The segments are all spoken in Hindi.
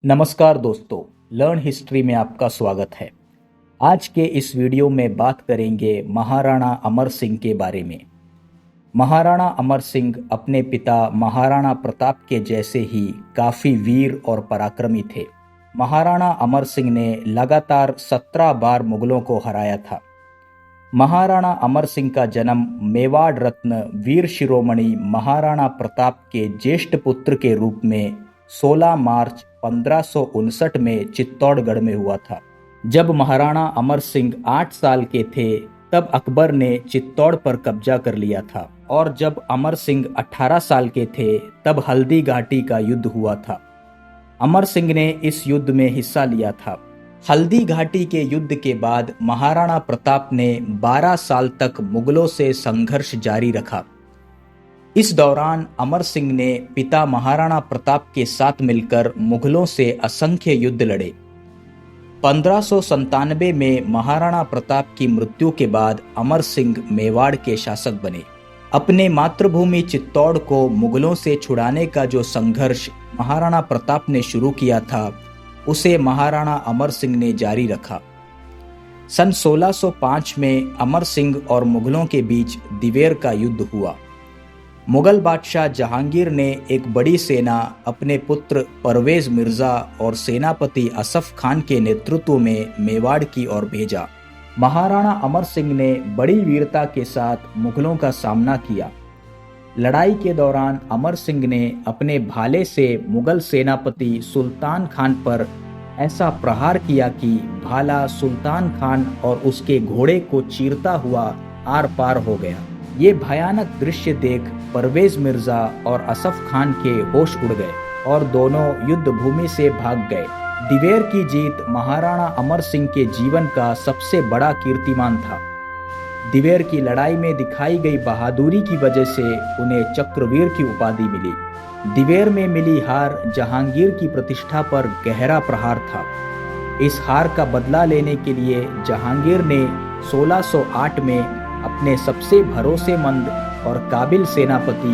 नमस्कार दोस्तों, लर्न हिस्ट्री में आपका स्वागत है। आज के इस वीडियो में बात करेंगे महाराणा अमर सिंह के बारे में। महाराणा अमर सिंह अपने पिता महाराणा प्रताप के जैसे ही काफ़ी वीर और पराक्रमी थे। महाराणा अमर सिंह ने लगातार 17 बार मुगलों को हराया था। महाराणा अमर सिंह का जन्म मेवाड़ रत्न वीर शिरोमणि महाराणा प्रताप के ज्येष्ठ पुत्र के रूप में 16 मार्च 1559 में चित्तौड़गढ़ में हुआ था। जब महाराणा अमर सिंह 8 साल के थे तब अकबर ने चित्तौड़ पर कब्जा कर लिया था और जब अमर सिंह 18 साल के थे तब हल्दी घाटी का युद्ध हुआ था। अमर सिंह ने इस युद्ध में हिस्सा लिया था। हल्दी घाटी के युद्ध के बाद महाराणा प्रताप ने 12 साल तक मुगलों से संघर्ष जारी रखा। इस दौरान अमर सिंह ने पिता महाराणा प्रताप के साथ मिलकर मुगलों से असंख्य युद्ध लड़े। 1597 में महाराणा प्रताप की मृत्यु के बाद अमर सिंह मेवाड़ के शासक बने। अपने मातृभूमि चित्तौड़ को मुगलों से छुड़ाने का जो संघर्ष महाराणा प्रताप ने शुरू किया था, उसे महाराणा अमर सिंह ने जारी रखा। सन 1605 में अमर सिंह और मुगलों के बीच दिवेर का युद्ध हुआ। मुगल बादशाह जहांगीर ने एक बड़ी सेना अपने पुत्र परवेज मिर्जा और सेनापति असफ खान के नेतृत्व में मेवाड़ की ओर भेजा। महाराणा अमर सिंह ने बड़ी वीरता के साथ मुगलों का सामना किया। लड़ाई के दौरान अमर सिंह ने अपने भाले से मुगल सेनापति सुल्तान खान पर ऐसा प्रहार किया कि भाला सुल्तान खान और उसके घोड़े को चीरता हुआ आर पार हो गया। ये भयानक दृश्य देख परवेज मिर्जा और असफ खान के होश उड़ गए और दोनों युद्ध भूमि से भाग गए। दिवेर की जीत महाराणा अमर सिंह के जीवन का सबसे बड़ा कीर्तिमान था। दिवेर की लड़ाई में दिखाई गई बहादुरी की वजह से उन्हें चक्रवीर की उपाधि मिली। दिवेर में मिली हार जहांगीर की प्रतिष्ठा पर गहरा प्रहार था। इस हार का बदला लेने के लिए जहांगीर ने 1608 में अपने सबसे भरोसेमंद और काबिल सेनापति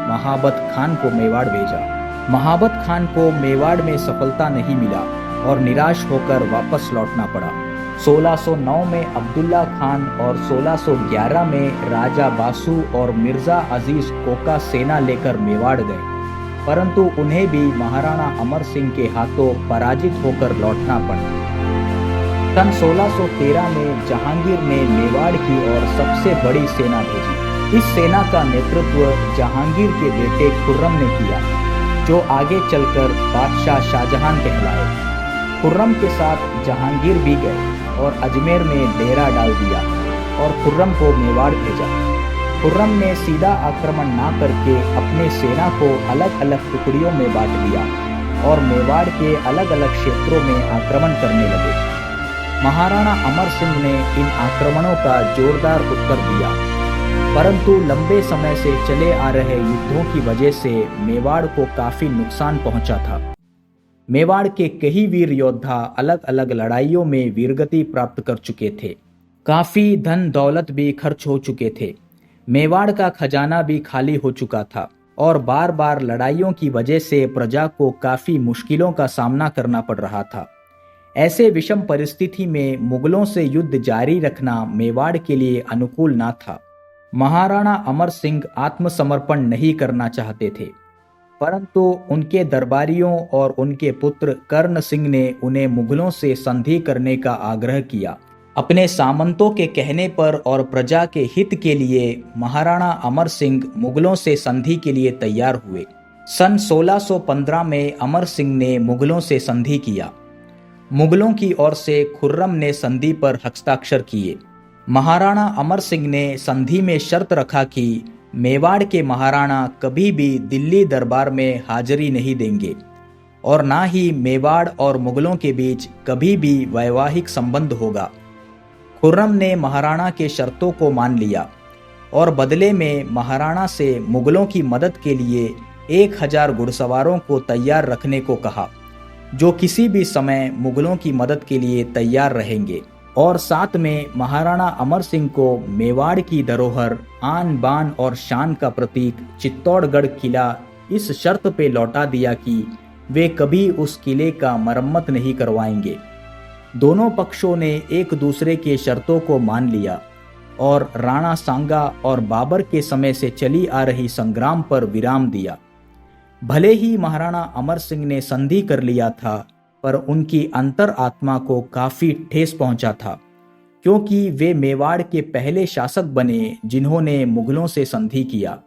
महाबत खान को मेवाड़ भेजा। महाबत खान को मेवाड़ में सफलता नहीं मिला और निराश होकर वापस लौटना पड़ा। 1609 में अब्दुल्ला खान और 1611 में राजा बासु और मिर्जा अजीज कोका सेना लेकर मेवाड़ गए, परंतु उन्हें भी महाराणा अमर सिंह के हाथों पराजित होकर लौटना पड़ा। सन 1613 में जहांगीर ने मेवाड़ की ओर सबसे बड़ी सेना भेजी। इस सेना का नेतृत्व जहांगीर के बेटे खुर्रम ने किया, जो आगे चलकर बादशाह शाहजहां कहलाए। खुर्रम के साथ जहांगीर भी गए और अजमेर में डेरा डाल दिया और खुर्रम को मेवाड़ भेजा। खुर्रम ने सीधा आक्रमण ना करके अपने सेना को अलग अलग टुकड़ियों में बांट लिया और मेवाड़ के अलग अलग क्षेत्रों में आक्रमण करने लगे। महाराणा अमर सिंह ने इन आक्रमणों का जोरदार उत्तर दिया, परंतु लंबे समय से चले आ रहे युद्धों की वजह से मेवाड़ को काफी नुकसान पहुंचा था। मेवाड़ के कई वीर योद्धा अलग अलग लड़ाइयों में वीरगति प्राप्त कर चुके थे। काफी धन दौलत भी खर्च हो चुके थे। मेवाड़ का खजाना भी खाली हो चुका था और बार बार लड़ाइयों की वजह से प्रजा को काफी मुश्किलों का सामना करना पड़ रहा था। ऐसे विषम परिस्थिति में मुगलों से युद्ध जारी रखना मेवाड़ के लिए अनुकूल ना था। महाराणा अमर सिंह आत्मसमर्पण नहीं करना चाहते थे, परंतु उनके दरबारियों और उनके पुत्र कर्ण सिंह ने उन्हें मुगलों से संधि करने का आग्रह किया। अपने सामंतों के कहने पर और प्रजा के हित के लिए महाराणा अमर सिंह मुगलों से संधि के लिए तैयार हुए। सन 1615 में अमर सिंह ने मुगलों से संधि किया। मुगलों की ओर से खुर्रम ने संधि पर हस्ताक्षर किए। महाराणा अमर सिंह ने संधि में शर्त रखा कि मेवाड़ के महाराणा कभी भी दिल्ली दरबार में हाजिरी नहीं देंगे और ना ही मेवाड़ और मुगलों के बीच कभी भी वैवाहिक संबंध होगा। खुर्रम ने महाराणा के शर्तों को मान लिया और बदले में महाराणा से मुगलों की मदद के लिए 1000 घुड़सवारों को तैयार रखने को कहा, जो किसी भी समय मुगलों की मदद के लिए तैयार रहेंगे, और साथ में महाराणा अमर सिंह को मेवाड़ की धरोहर, आन बान और शान का प्रतीक चित्तौड़गढ़ किला इस शर्त पे लौटा दिया कि वे कभी उस किले का मरम्मत नहीं करवाएंगे। दोनों पक्षों ने एक दूसरे के शर्तों को मान लिया और राणा सांगा और बाबर के समय से चली आ रही संग्राम पर विराम दिया। भले ही महाराणा अमर सिंह ने संधि कर लिया था, पर उनकी अंतर आत्मा को काफी ठेस पहुंचा था, क्योंकि वे मेवाड़ के पहले शासक बने जिन्होंने मुगलों से संधि किया।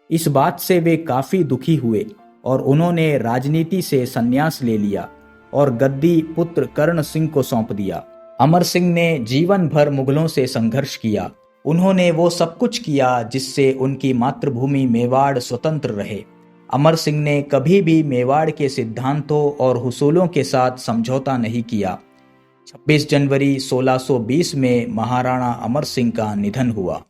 इस बात से वे काफी दुखी हुए और उन्होंने राजनीति से संन्यास ले लिया और गद्दी पुत्र कर्ण सिंह को सौंप दिया। अमर सिंह ने जीवन भर मुगलों से संघर्ष किया। उन्होंने वो सब कुछ किया जिससे उनकी मातृभूमि मेवाड़ स्वतंत्र रहे। अमर सिंह ने कभी भी मेवाड़ के सिद्धांतों और हुसूलों के साथ समझौता नहीं किया। 26 जनवरी 1620 में महाराणा अमर सिंह का निधन हुआ।